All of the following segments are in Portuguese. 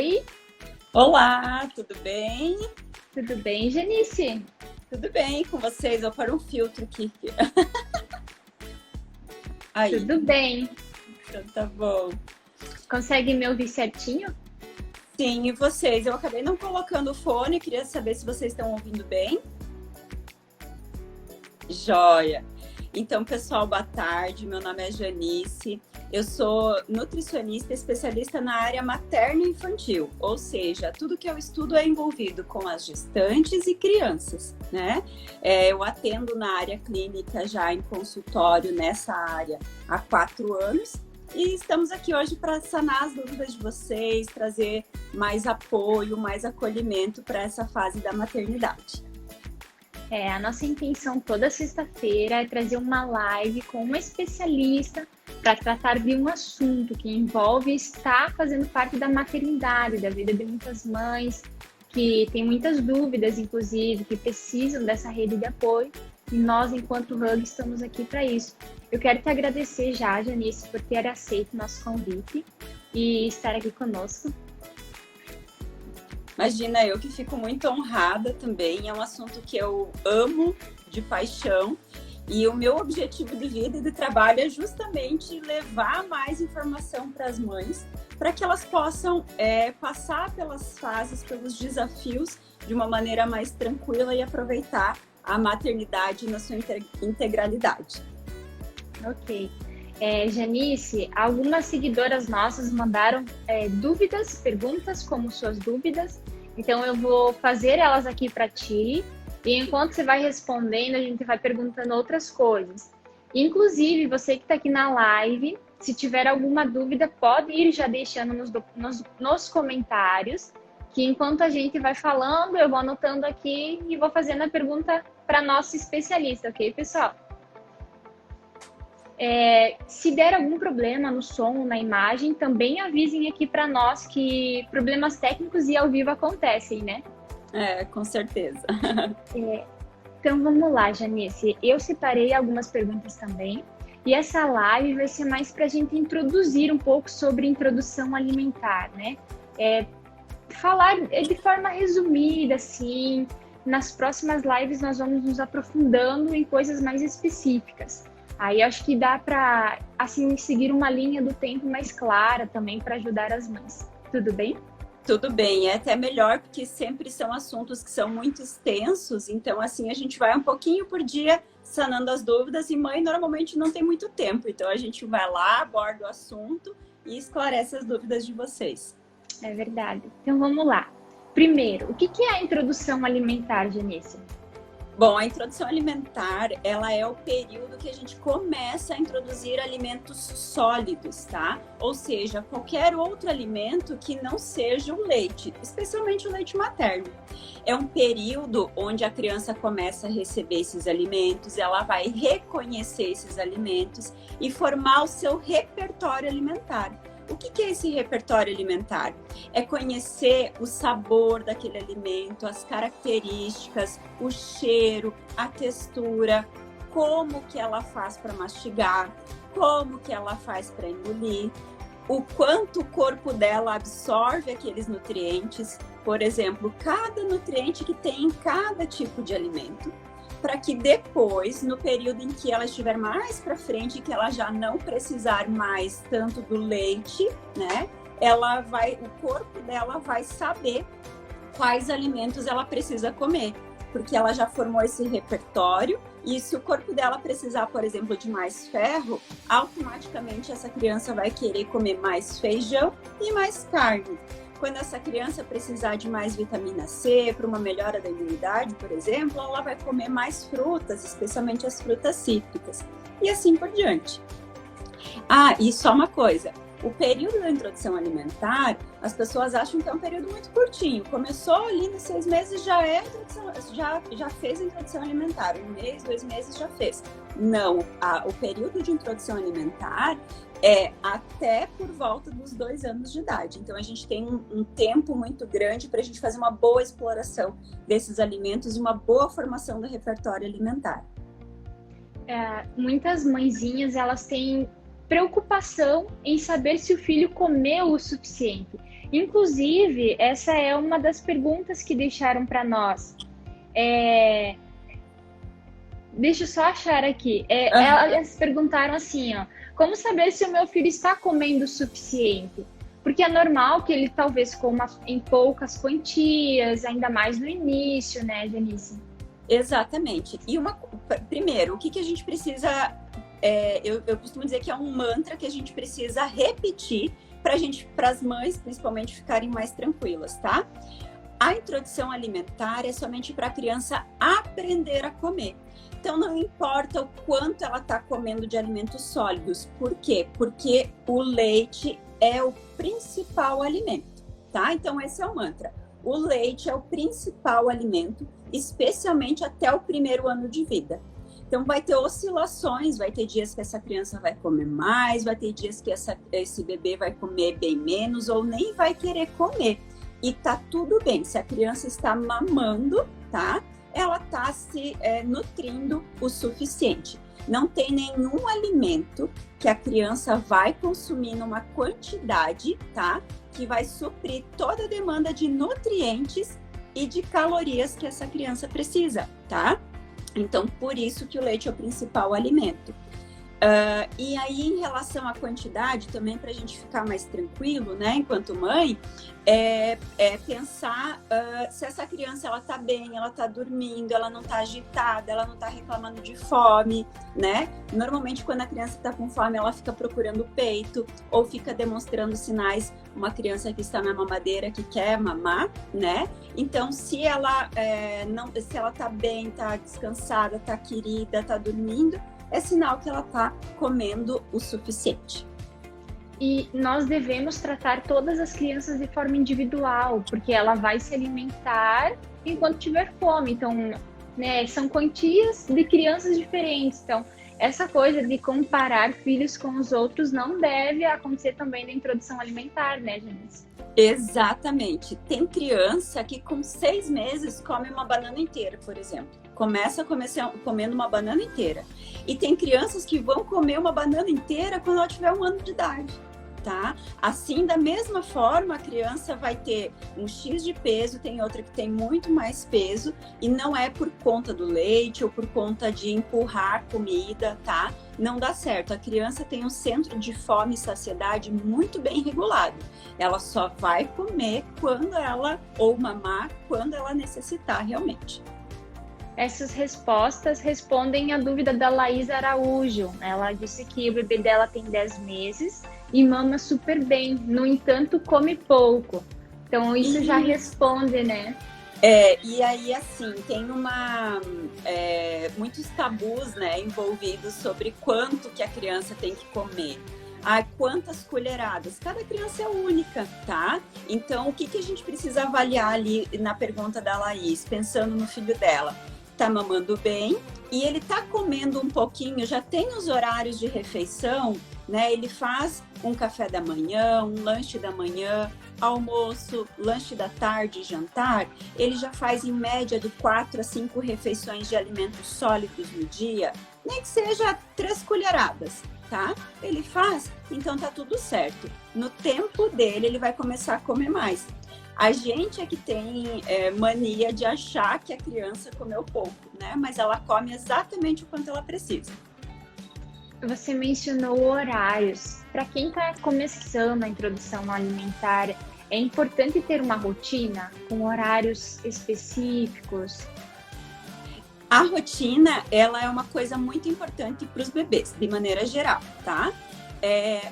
Oi, Olá, tudo bem? tudo bem, Janice? Tudo bem com vocês? Vou pôr um filtro aqui. Aí, Tudo bem. então tá bom. Consegue me ouvir certinho? Sim, e vocês? Eu acabei não colocando o fone, queria saber se vocês estão ouvindo bem. Joia! Então, pessoal, boa tarde. Meu nome é Janice. Eu sou nutricionista especialista na área materno e infantil, ou seja, tudo que eu estudo é envolvido com as gestantes e crianças, né? Eu atendo na área clínica já em consultório nessa área há 4 anos e estamos aqui hoje para sanar as dúvidas de vocês, trazer mais apoio, mais acolhimento para essa fase da maternidade. A nossa intenção toda sexta-feira é trazer uma live com uma especialista para tratar de um assunto que envolve estar fazendo parte da maternidade, da vida de muitas mães, que têm muitas dúvidas, inclusive, que precisam dessa rede de apoio. E nós, enquanto Hug, estamos aqui para isso. Eu quero te agradecer já, Janice, por ter aceito o nosso convite e estar aqui conosco. Imagina, eu que fico muito honrada também, é um assunto que eu amo de paixão e o meu objetivo de vida e de trabalho é justamente levar mais informação para as mães, para que elas possam passar pelas fases, pelos desafios de uma maneira mais tranquila e aproveitar a maternidade na sua integralidade. Ok. Janice, algumas seguidoras nossas mandaram dúvidas, perguntas como suas dúvidas. Então eu vou fazer elas aqui para ti e enquanto você vai respondendo, a gente vai perguntando outras coisas. Inclusive, você que está aqui na live, se tiver alguma dúvida, pode ir já deixando nos comentários, que enquanto a gente vai falando, eu vou anotando aqui e vou fazendo a pergunta para nossa especialista, ok, pessoal? Se der algum problema no som ou na imagem, também avisem aqui para nós que problemas técnicos e ao vivo acontecem, né? Com certeza. Então vamos lá, Janice. Eu separei algumas perguntas também. E essa live vai ser mais para a gente introduzir um pouco sobre introdução alimentar, né? Falar de forma resumida, assim. Nas próximas lives nós vamos nos aprofundando em coisas mais específicas. Aí acho que dá para, assim, seguir uma linha do tempo mais clara também para ajudar as mães. Tudo bem? Tudo bem, é até melhor, porque sempre são assuntos que são muito extensos, então assim a gente vai um pouquinho por dia sanando as dúvidas e mãe normalmente não tem muito tempo, então a gente vai lá, aborda o assunto e esclarece as dúvidas de vocês. É verdade. Então vamos lá. Primeiro, o que é a introdução alimentar, Janice? Bom, a introdução alimentar, ela é o período que a gente começa a introduzir alimentos sólidos, tá? Ou seja, qualquer outro alimento que não seja o leite, especialmente o leite materno. É um período onde a criança começa a receber esses alimentos, ela vai reconhecer esses alimentos e formar o seu repertório alimentar. O que é esse repertório alimentar? É conhecer o sabor daquele alimento, as características, o cheiro, a textura, como que ela faz para mastigar, como que ela faz para engolir, o quanto o corpo dela absorve aqueles nutrientes, por exemplo, cada nutriente que tem em cada tipo de alimento, para que depois, no período em que ela estiver mais para frente, que ela já não precisar mais tanto do leite, né? O corpo dela vai saber quais alimentos ela precisa comer, porque ela já formou esse repertório e se o corpo dela precisar, por exemplo, de mais ferro, automaticamente essa criança vai querer comer mais feijão e mais carne. Quando essa criança precisar de mais vitamina C para uma melhora da imunidade, por exemplo, ela vai comer mais frutas, especialmente as frutas cítricas, e assim por diante. E só uma coisa, o período da introdução alimentar, as pessoas acham que é um período muito curtinho. Começou ali nos 6 meses, já fez a introdução alimentar. 1 mês, 2 meses já fez. Não, o período de introdução alimentar é até por volta dos 2 anos de idade. Então, a gente tem um tempo muito grande para a gente fazer uma boa exploração desses alimentos e uma boa formação do repertório alimentar. Muitas mãezinhas, elas têm preocupação em saber se o filho comeu o suficiente. Inclusive, essa é uma das perguntas que deixaram para nós. É, deixa eu só achar aqui. Elas perguntaram assim, ó, como saber se o meu filho está comendo o suficiente? Porque é normal que ele talvez coma em poucas quantias, ainda mais no início, né, Janice? Exatamente. E primeiro, o que a gente precisa... eu costumo dizer que é um mantra que a gente precisa repetir para as mães, principalmente, ficarem mais tranquilas, tá? A introdução alimentar é somente para a criança aprender a comer. Então, não importa o quanto ela está comendo de alimentos sólidos. Por quê? Porque o leite é o principal alimento, tá? Então, esse é o mantra. O leite é o principal alimento, especialmente até o primeiro ano de vida. Então, vai ter oscilações, vai ter dias que essa criança vai comer mais, vai ter dias que esse bebê vai comer bem menos ou nem vai querer comer. E tá tudo bem, se a criança está mamando, tá? Ela tá se nutrindo o suficiente. Não tem nenhum alimento que a criança vai consumir numa quantidade, tá? Que vai suprir toda a demanda de nutrientes e de calorias que essa criança precisa, tá? Então, por isso que o leite é o principal alimento. E aí, em relação à quantidade, também para a gente ficar mais tranquilo, né, enquanto mãe, pensar se essa criança ela tá bem, ela tá dormindo, ela não tá agitada, ela não tá reclamando de fome, né? Normalmente, quando a criança tá com fome, ela fica procurando o peito ou fica demonstrando sinais, uma criança que está na mamadeira que quer mamar, né? Então, se ela tá bem, tá descansada, tá querida, tá dormindo, é sinal que ela está comendo o suficiente. E nós devemos tratar todas as crianças de forma individual, porque ela vai se alimentar enquanto tiver fome. Então, né, são quantias de crianças diferentes. Então, essa coisa de comparar filhos com os outros não deve acontecer também na introdução alimentar, né, Janice? Exatamente. Tem criança que com 6 meses come uma banana inteira, por exemplo. Começa comendo uma banana inteira. E tem crianças que vão comer uma banana inteira quando ela tiver 1 ano de idade, tá? Assim, da mesma forma, a criança vai ter um X de peso, tem outra que tem muito mais peso, e não é por conta do leite ou por conta de empurrar comida, tá? Não dá certo. A criança tem um centro de fome e saciedade muito bem regulado. Ela só vai comer ou mamar quando ela necessitar realmente. Essas respostas respondem à dúvida da Laís Araújo. Ela disse que o bebê dela tem 10 meses e mama super bem, no entanto, come pouco. Então, isso já responde, né? E aí, assim, tem muitos tabus, né, envolvidos sobre quanto que a criança tem que comer. Quantas colheradas? Cada criança é única, tá? Então, o que a gente precisa avaliar ali na pergunta da Laís, pensando no filho dela? Tá mamando bem e ele tá comendo um pouquinho, já tem os horários de refeição, né? Ele faz um café da manhã, um lanche da manhã, almoço, lanche da tarde, jantar. Ele já faz em média de 4 a 5 refeições de alimentos sólidos no dia, nem que seja 3 colheradas, tá? Ele faz, então tá tudo certo. No tempo dele, ele vai começar a comer mais. A gente é que tem mania de achar que a criança comeu pouco, né? Mas ela come exatamente o quanto ela precisa. Você mencionou horários. Para quem está começando a introdução alimentar, é importante ter uma rotina com horários específicos? A rotina, ela é uma coisa muito importante para os bebês, de maneira geral, tá?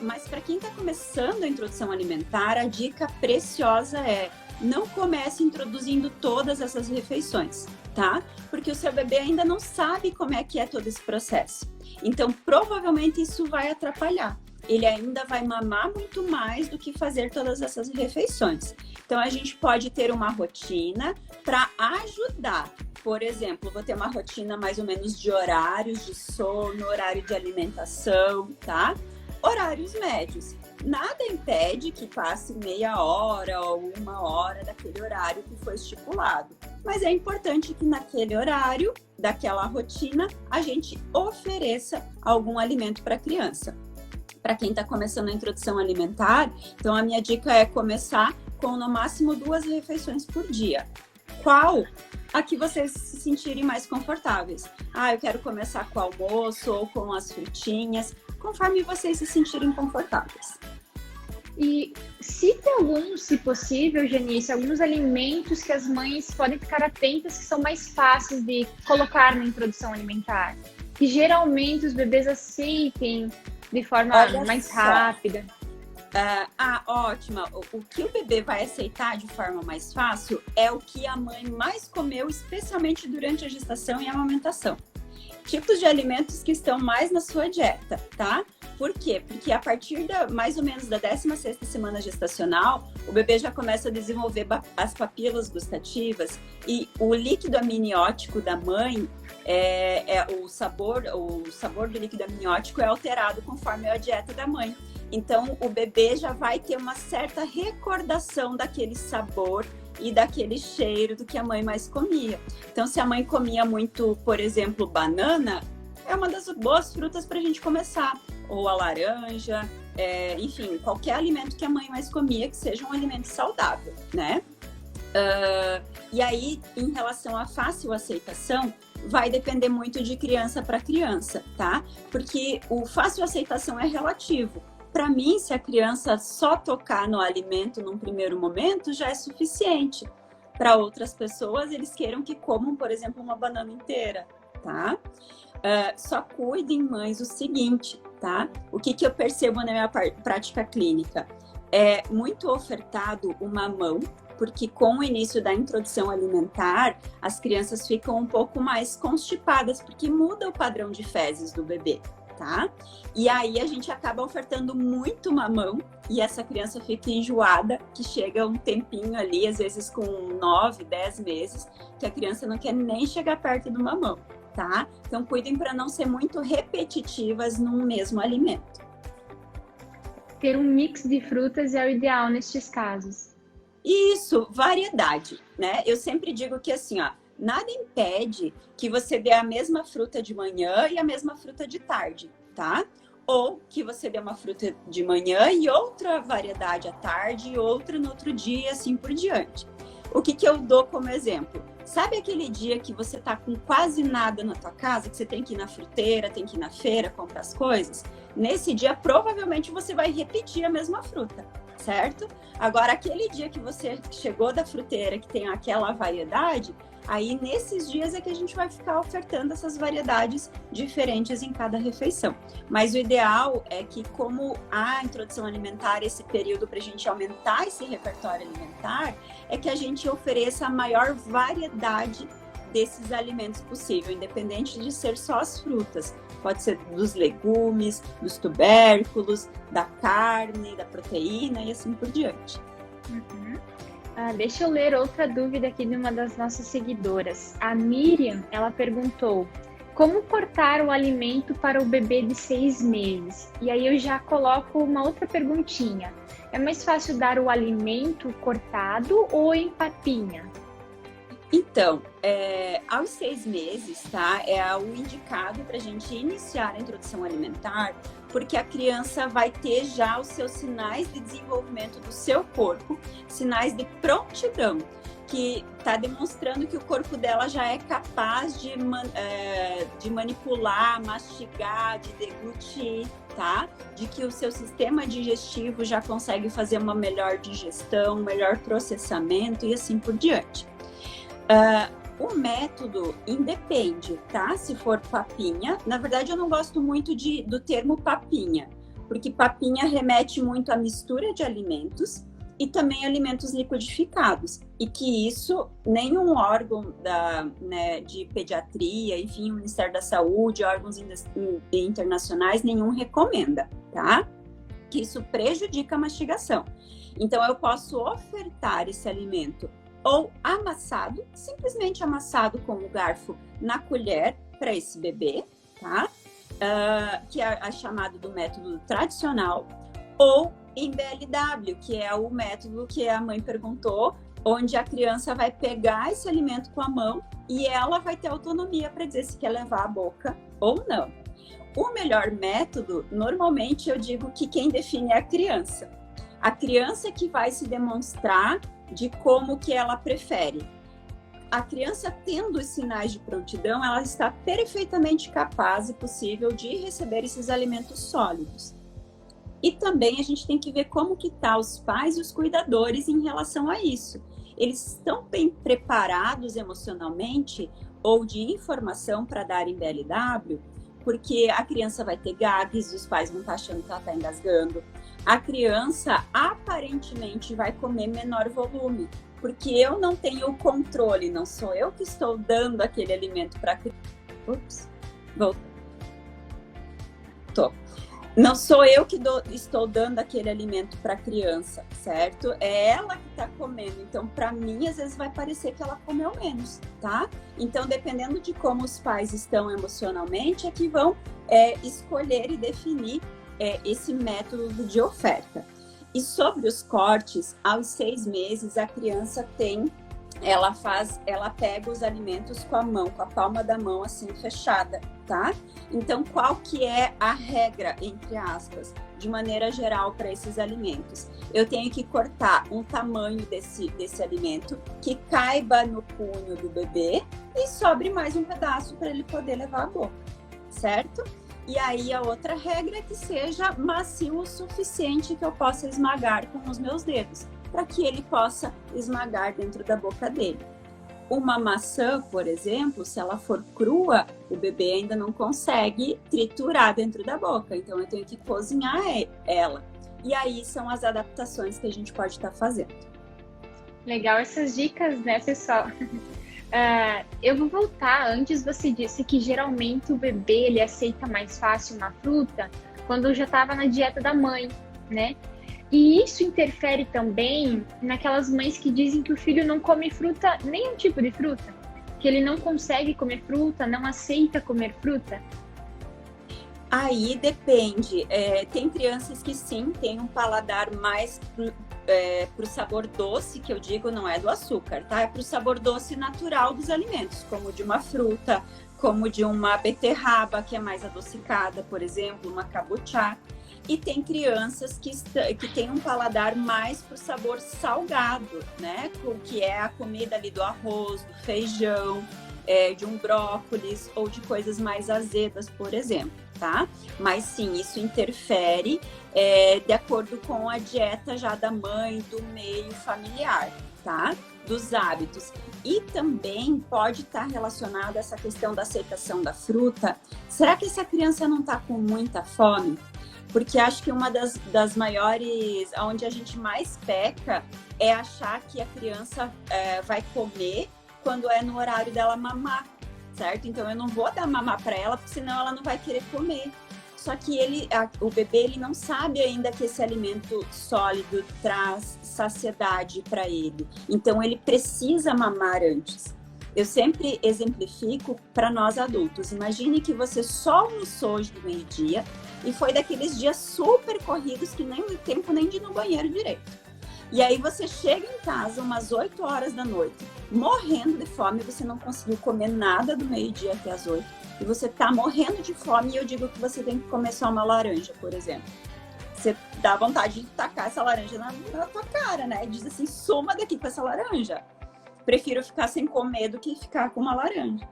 Mas para quem está começando a introdução alimentar, a dica preciosa é não comece introduzindo todas essas refeições, tá? Porque o seu bebê ainda não sabe como é que é todo esse processo. Então, provavelmente isso vai atrapalhar. Ele ainda vai mamar muito mais do que fazer todas essas refeições. Então, a gente pode ter uma rotina para ajudar. Por exemplo, vou ter uma rotina mais ou menos de horários de sono, horário de alimentação, tá? Horários médios. Nada impede que passe meia hora ou 1 hora daquele horário que foi estipulado. Mas é importante que naquele horário, daquela rotina, a gente ofereça algum alimento para a criança. para quem está começando a introdução alimentar. Então, a minha dica é começar com no máximo 2 refeições por dia. Qual a que vocês se sentirem mais confortáveis? Eu quero começar com o almoço ou com as frutinhas, conforme vocês se sentirem confortáveis. E cite alguns, se possível, Janice, alguns alimentos que as mães podem ficar atentas que são mais fáceis de colocar na introdução alimentar, que geralmente os bebês aceitem de forma mais rápida. Ótima. O que o bebê vai aceitar de forma mais fácil é o que a mãe mais comeu, especialmente durante a gestação e a amamentação. Tipos de alimentos que estão mais na sua dieta, tá? Por quê? Porque a partir mais ou menos da 16ª semana gestacional, o bebê já começa a desenvolver as papilas gustativas e o líquido amniótico da mãe, o sabor do líquido amniótico é alterado conforme a dieta da mãe. Então, o bebê já vai ter uma certa recordação daquele sabor e daquele cheiro do que a mãe mais comia. Então, se a mãe comia muito, por exemplo, banana, é uma das boas frutas para a gente começar. Ou a laranja, enfim, qualquer alimento que a mãe mais comia, que seja um alimento saudável, né? E aí, em relação à fácil aceitação, vai depender muito de criança para criança, tá? Porque o fácil aceitação é relativo. Para mim, se a criança só tocar no alimento num primeiro momento, já é suficiente. Para outras pessoas, eles queiram que comam, por exemplo, uma banana inteira, tá? Só cuidem, mães, o seguinte, tá? O que eu percebo na minha prática clínica? É muito ofertado o mamão, porque com o início da introdução alimentar, as crianças ficam um pouco mais constipadas, porque muda o padrão de fezes do bebê. Tá? E aí a gente acaba ofertando muito mamão e essa criança fica enjoada, que chega um tempinho ali, às vezes com 9, 10 meses, que a criança não quer nem chegar perto do mamão, tá? Então cuidem para não ser muito repetitivas num mesmo alimento. Ter um mix de frutas é o ideal nestes casos. Isso, variedade, né? Eu sempre digo que assim, nada impede que você dê a mesma fruta de manhã e a mesma fruta de tarde, tá? Ou que você dê uma fruta de manhã e outra variedade à tarde e outra no outro dia e assim por diante. O que eu dou como exemplo? Sabe aquele dia que você tá com quase nada na tua casa, que você tem que ir na fruteira, tem que ir na feira comprar as coisas? Nesse dia, provavelmente você vai repetir a mesma fruta, certo? Agora, aquele dia que você chegou da fruteira, que tem aquela variedade, aí nesses dias é que a gente vai ficar ofertando essas variedades diferentes em cada refeição. Mas o ideal é que, como a introdução alimentar, esse período para a gente aumentar esse repertório alimentar, é que a gente ofereça a maior variedade desses alimentos possível, independente de ser só as frutas. Pode ser dos legumes, dos tubérculos, da carne, da proteína e assim por diante. Deixa eu ler outra dúvida aqui de uma das nossas seguidoras. A Miriam, ela perguntou: como cortar o alimento para o bebê de 6 meses? E aí eu já coloco uma outra perguntinha. É mais fácil dar o alimento cortado ou em papinha? Então, aos 6 meses, tá? É o indicado para a gente iniciar a introdução alimentar, porque a criança vai ter já os seus sinais de desenvolvimento do seu corpo, sinais de prontidão, que está demonstrando que o corpo dela já é capaz de manipular, mastigar, de deglutir, tá? De que o seu sistema digestivo já consegue fazer uma melhor digestão, um melhor processamento e assim por diante. O método independe, tá? Se for papinha, na verdade eu não gosto muito do termo papinha, porque papinha remete muito à mistura de alimentos e também alimentos liquidificados, e que isso nenhum órgão de pediatria, enfim, o Ministério da Saúde, órgãos internacionais, nenhum recomenda, tá? Que isso prejudica a mastigação. Então eu posso ofertar esse alimento ou amassado, simplesmente amassado com o garfo na colher para esse bebê, tá? Que é chamado do método tradicional, ou em BLW, que é o método que a mãe perguntou, onde a criança vai pegar esse alimento com a mão e ela vai ter autonomia para dizer se quer levar à boca ou não. o melhor método, normalmente eu digo que quem define é a criança. A criança que vai se demonstrar de como que ela prefere. A criança tendo os sinais de prontidão, ela está perfeitamente capaz e possível de receber esses alimentos sólidos. E também a gente tem que ver como que tá os pais e os cuidadores em relação a isso. Eles estão bem preparados emocionalmente ou de informação para dar em BLW, porque a criança vai ter gags, os pais vão estar achando que ela está engasgando. A criança aparentemente vai comer menor volume, porque eu não tenho o controle, não sou eu que estou dando aquele alimento para a criança. Ups, voltou. Não sou eu que estou dando aquele alimento para a criança, certo? É ela que está comendo. Então, para mim, às vezes vai parecer que ela comeu menos, tá? Então, dependendo de como os pais estão emocionalmente, é que vão escolher e definir esse método de oferta. E sobre os cortes, aos 6 meses, a criança ela pega os alimentos com a mão, com a palma da mão assim fechada, tá? Então, qual que é a regra, entre aspas, de maneira geral para esses alimentos? Eu tenho que cortar um tamanho desse alimento que caiba no punho do bebê e sobre mais um pedaço para ele poder levar à boca, certo? E aí a outra regra é que seja macio o suficiente que eu possa esmagar com os meus dedos, para que ele possa esmagar dentro da boca dele. Uma maçã, por exemplo, se ela for crua, o bebê ainda não consegue triturar dentro da boca, então eu tenho que cozinhar ela. E aí são as adaptações que a gente pode estar fazendo. Legal essas dicas, né, pessoal? Eu vou voltar. Antes você disse que geralmente o bebê ele aceita mais fácil uma fruta quando já estava na dieta da mãe, né? E isso interfere também naquelas mães que dizem que o filho não come fruta, nenhum tipo de fruta, que ele não consegue comer fruta, não aceita comer fruta. Aí depende. Tem crianças que sim, têm um paladar mais pro sabor doce, que eu digo não é do açúcar, tá? É pro sabor doce natural dos alimentos, como de uma fruta, como de uma beterraba, que é mais adocicada, por exemplo, uma kabocha. E tem crianças que têm um paladar mais pro sabor salgado, né? Que é a comida ali do arroz, do feijão, de um brócolis ou de coisas mais azedas, por exemplo, tá? Mas sim, isso interfere de acordo com a dieta já da mãe, do meio familiar, tá? Dos hábitos. E também pode estar relacionado a essa questão da aceitação da fruta. Será que essa criança não está com muita fome? Porque acho que uma das maiores, onde a gente mais peca, é achar que a criança vai comer quando é no horário dela mamar, certo? Então eu não vou dar mamar para ela, porque senão ela não vai querer comer. Só que o bebê ele não sabe ainda que esse alimento sólido traz saciedade para ele. Então ele precisa mamar antes. Eu sempre exemplifico para nós adultos. Imagine que você só almoçou hoje do meio-dia e foi daqueles dias super corridos que nem deu tempo nem de ir no banheiro direito. E aí você chega em casa umas 8 horas da noite, morrendo de fome, você não conseguiu comer nada do meio-dia até as 8, e você tá morrendo de fome, e eu digo que você tem que comer só uma laranja, por exemplo. Você dá vontade de tacar essa laranja na tua cara, né? Diz assim, suma daqui com essa laranja. Prefiro ficar sem comer do que ficar com uma laranja,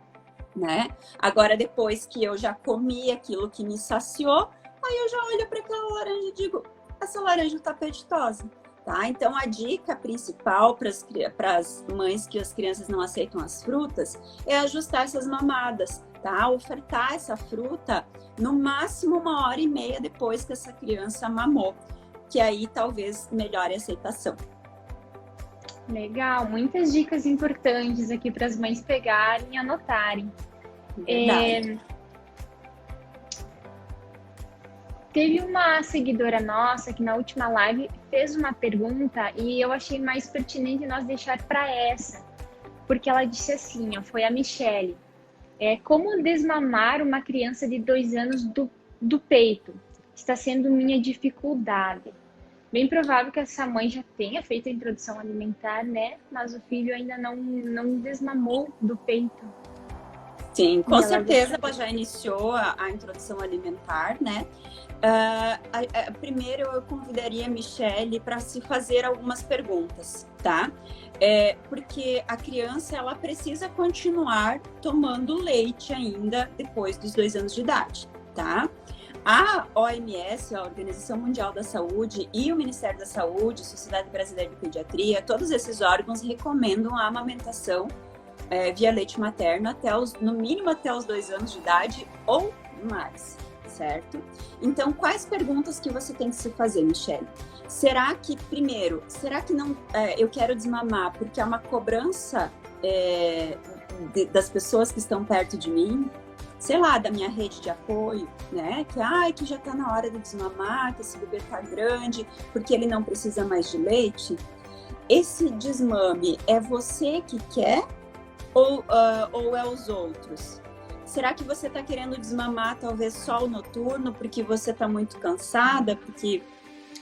né? Agora, depois que eu já comi aquilo que me saciou, aí eu já olho para aquela laranja e digo, essa laranja tá apetitosa. Tá? Então, a dica principal para as mães que as crianças não aceitam as frutas é ajustar essas mamadas, tá? Ofertar essa fruta no máximo 1h30 depois que essa criança mamou, que aí talvez melhore a aceitação. Legal, muitas dicas importantes aqui para as mães pegarem e anotarem. Teve uma seguidora nossa que na última live fez uma pergunta e eu achei mais pertinente nós deixar para essa, porque ela disse assim, ó, foi a Michele, como desmamar uma criança de 2 anos do peito? Está sendo minha dificuldade. Bem provável que essa mãe já tenha feito a introdução alimentar, né? Mas o filho ainda não desmamou do peito. Sim, com E ela certeza gostaria. ela já iniciou a introdução alimentar, né? Primeiro eu convidaria a Michelle para se fazer algumas perguntas, tá? Porque a criança ela precisa continuar tomando leite ainda depois dos 2 anos de idade, tá? A OMS, a Organização Mundial da Saúde, e o Ministério da Saúde, Sociedade Brasileira de Pediatria, todos esses órgãos recomendam a amamentação via leite materno no mínimo até os 2 anos de idade ou mais, certo? Então, quais perguntas que você tem que se fazer, Michelle? Será que não eu quero desmamar porque é uma cobrança das pessoas que estão perto de mim? Sei lá, da minha rede de apoio, né? Que já tá na hora de desmamar, que esse bebê tá grande, porque ele não precisa mais de leite. Esse desmame é você que quer ou é os outros? Será que você tá querendo desmamar talvez só o noturno, porque você tá muito cansada, porque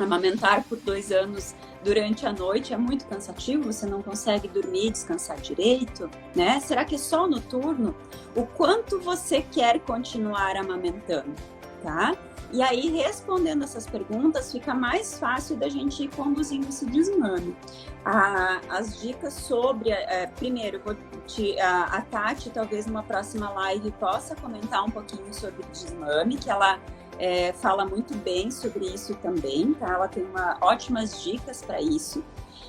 amamentar por 2 anos durante a noite é muito cansativo, você não consegue dormir e descansar direito, né? Será que é só o noturno? O quanto você quer continuar amamentando, tá? E aí, respondendo essas perguntas, fica mais fácil da gente ir conduzindo esse desmame. As dicas sobre... primeiro, a Tati, talvez numa próxima live, possa comentar um pouquinho sobre o desmame, que ela fala muito bem sobre isso também, tá? Ela tem ótimas dicas para isso.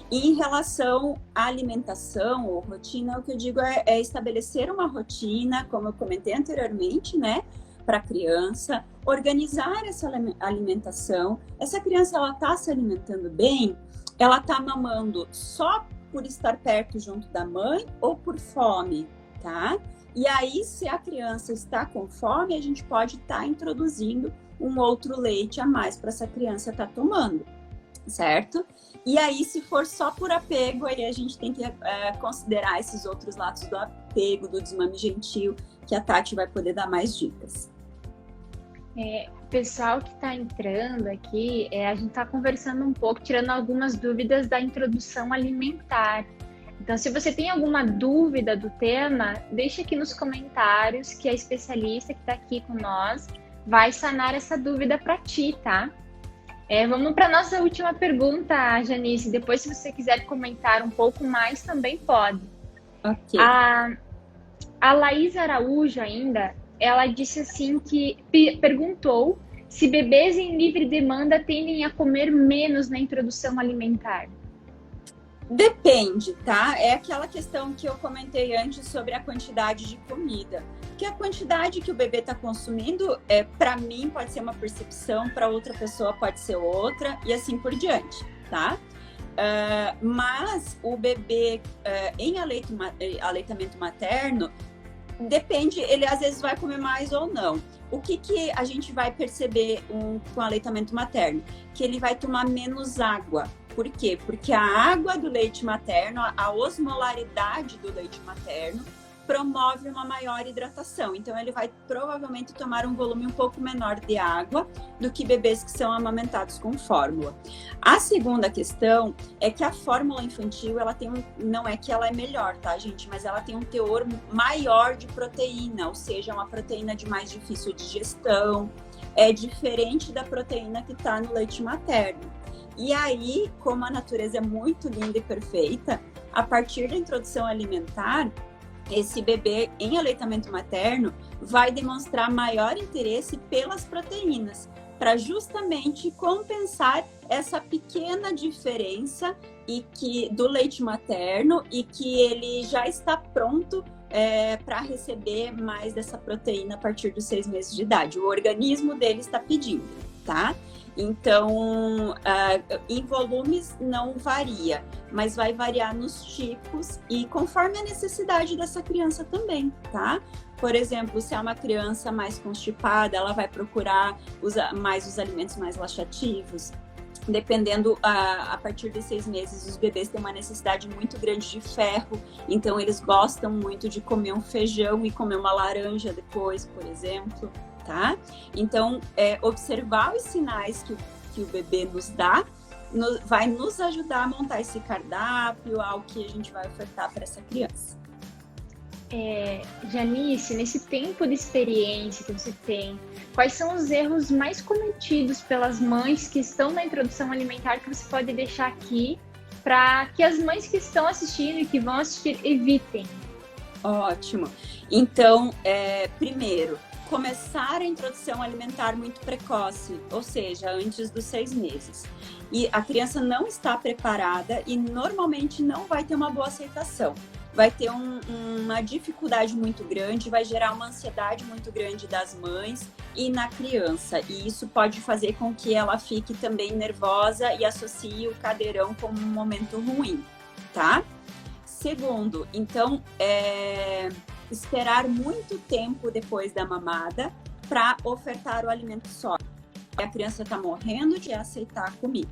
E em relação à alimentação ou rotina, o que eu digo é estabelecer uma rotina, como eu comentei anteriormente, né? Para a criança, organizar essa alimentação. Essa criança, ela está se alimentando bem? Ela está mamando só por estar perto junto da mãe ou por fome, tá? E aí, se a criança está com fome, a gente pode estar introduzindo um outro leite a mais para essa criança estar tomando, certo? E aí, se for só por apego, aí a gente tem que considerar esses outros lados do apego, do desmame gentil, que a Tati vai poder dar mais dicas. O pessoal que está entrando aqui, a gente está conversando um pouco, tirando algumas dúvidas da introdução alimentar. Então, se você tem alguma dúvida do tema, deixa aqui nos comentários que a especialista que está aqui com nós vai sanar essa dúvida para ti, tá? Vamos para a nossa última pergunta, Janice. Depois, se você quiser comentar um pouco mais, também pode. Ok. A Laís Araújo ainda, ela disse assim que perguntou se bebês em livre demanda tendem a comer menos na introdução alimentar. Depende, tá? É aquela questão que eu comentei antes sobre a quantidade de comida. Que a quantidade que o bebê está consumindo, para mim, pode ser uma percepção, para outra pessoa pode ser outra, e assim por diante, tá? Mas o bebê em aleitamento materno, depende, ele às vezes vai comer mais ou não. O que a gente vai perceber com aleitamento materno? Que ele vai tomar menos água. Por quê? Porque a água do leite materno, a osmolaridade do leite materno, promove uma maior hidratação. Então, ele vai provavelmente tomar um volume um pouco menor de água do que bebês que são amamentados com fórmula. A segunda questão é que a fórmula infantil, ela tem não é que ela é melhor, tá, gente? Mas ela tem um teor maior de proteína, ou seja, uma proteína de mais difícil digestão. É diferente da proteína que está no leite materno. E aí, como a natureza é muito linda e perfeita, a partir da introdução alimentar, esse bebê em aleitamento materno vai demonstrar maior interesse pelas proteínas, para justamente compensar essa pequena diferença do leite materno e que ele já está pronto para receber mais dessa proteína a partir dos 6 meses de idade. O organismo dele está pedindo, tá? Então, em volumes não varia, mas vai variar nos tipos e conforme a necessidade dessa criança também, tá? Por exemplo, se é uma criança mais constipada, ela vai procurar mais os alimentos mais laxativos. Dependendo, a partir de 6 meses, os bebês têm uma necessidade muito grande de ferro, então eles gostam muito de comer um feijão e comer uma laranja depois, por exemplo. Tá? Então, observar os sinais que o bebê nos dá vai nos ajudar a montar esse cardápio, ao que a gente vai ofertar para essa criança. Janice, nesse tempo de experiência que você tem, quais são os erros mais cometidos pelas mães que estão na introdução alimentar que você pode deixar aqui para que as mães que estão assistindo e que vão assistir evitem? Ótimo. Então, primeiro, começar a introdução alimentar muito precoce, ou seja, antes dos 6 meses. E a criança não está preparada e normalmente não vai ter uma boa aceitação. Vai ter uma dificuldade muito grande, vai gerar uma ansiedade muito grande das mães e na criança. E isso pode fazer com que ela fique também nervosa e associe o cadeirão como um momento ruim, tá? Segundo, então, esperar muito tempo depois da mamada para ofertar o alimento sólido. A criança está morrendo de aceitar a comida.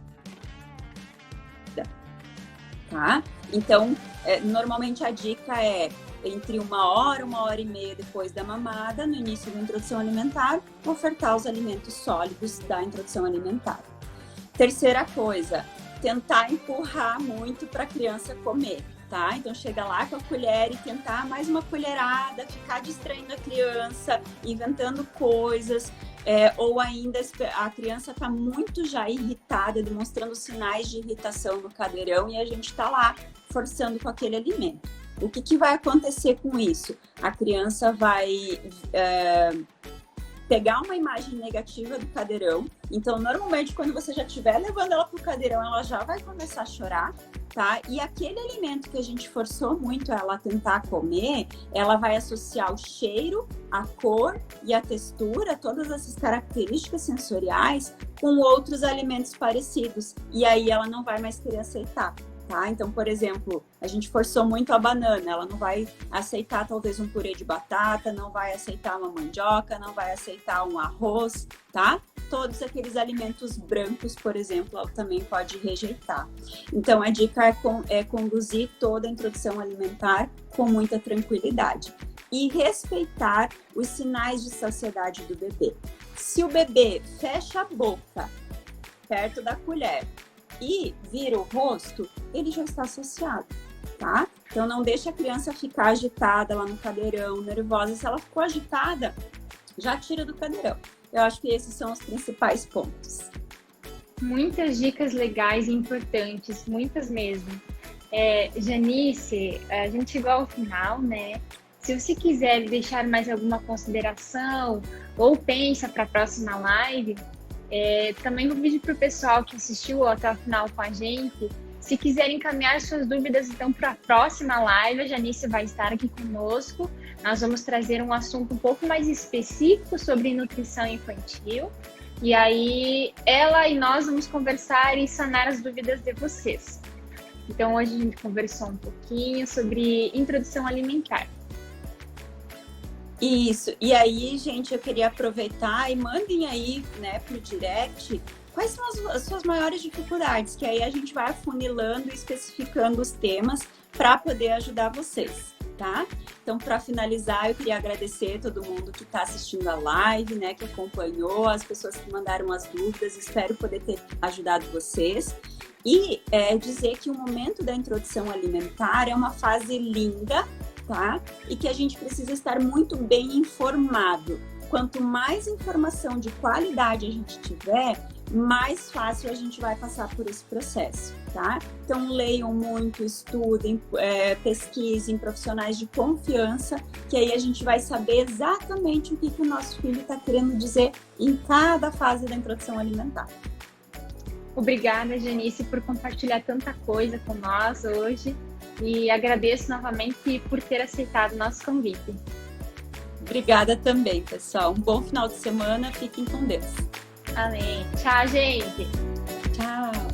Tá? Então, normalmente a dica é entre 1 hora e meia depois da mamada, no início da introdução alimentar, ofertar os alimentos sólidos da introdução alimentar. Terceira coisa, tentar empurrar muito para a criança comer. Tá? Então chega lá com a colher e tentar mais uma colherada, ficar distraindo a criança, inventando coisas, ou ainda a criança está muito já irritada, demonstrando sinais de irritação no cadeirão e a gente está lá forçando com aquele alimento. O que vai acontecer com isso? A criança vai pegar uma imagem negativa do cadeirão. Então, normalmente, quando você já estiver levando ela para o cadeirão, ela já vai começar a chorar, tá? E aquele alimento que a gente forçou muito ela a tentar comer, ela vai associar o cheiro, a cor e a textura, todas essas características sensoriais, com outros alimentos parecidos. E aí ela não vai mais querer aceitar. Tá? Então, por exemplo, a gente forçou muito a banana, ela não vai aceitar talvez um purê de batata, não vai aceitar uma mandioca, não vai aceitar um arroz, tá? Todos aqueles alimentos brancos, por exemplo, ela também pode rejeitar. Então, a dica é conduzir toda a introdução alimentar com muita tranquilidade e respeitar os sinais de saciedade do bebê. Se o bebê fecha a boca perto da colher e vira o rosto, ele já está associado, tá? Então não deixa a criança ficar agitada lá no cadeirão, nervosa. Se ela ficou agitada, já tira do cadeirão. Eu acho que esses são os principais pontos. Muitas dicas legais e importantes, muitas mesmo. Janice, a gente chegou ao final, né? Se você quiser deixar mais alguma consideração ou pensa para a próxima live, também vou pedir para o pessoal que assistiu até o final com a gente, se quiserem encaminhar suas dúvidas, então, para a próxima live, a Janice vai estar aqui conosco. Nós vamos trazer um assunto um pouco mais específico sobre nutrição infantil. E aí, ela e nós vamos conversar e sanar as dúvidas de vocês. Então, hoje a gente conversou um pouquinho sobre introdução alimentar. Isso, e aí, gente, eu queria aproveitar e mandem aí, né, pro direct, quais são as suas maiores dificuldades, que aí a gente vai afunilando e especificando os temas para poder ajudar vocês, tá? Então, para finalizar, eu queria agradecer a todo mundo que está assistindo a live, né, que acompanhou, as pessoas que mandaram as dúvidas, espero poder ter ajudado vocês. E dizer que o momento da introdução alimentar é uma fase linda, tá? E que a gente precisa estar muito bem informado. Quanto mais informação de qualidade a gente tiver, mais fácil a gente vai passar por esse processo, tá? Então, leiam muito, estudem, pesquisem profissionais de confiança, que aí a gente vai saber exatamente o que o nosso filho está querendo dizer em cada fase da introdução alimentar. Obrigada, Janice, por compartilhar tanta coisa com nós hoje. E agradeço novamente por ter aceitado o nosso convite. Obrigada também, pessoal. Um bom final de semana. Fiquem com Deus. Amém. Tchau, gente. Tchau.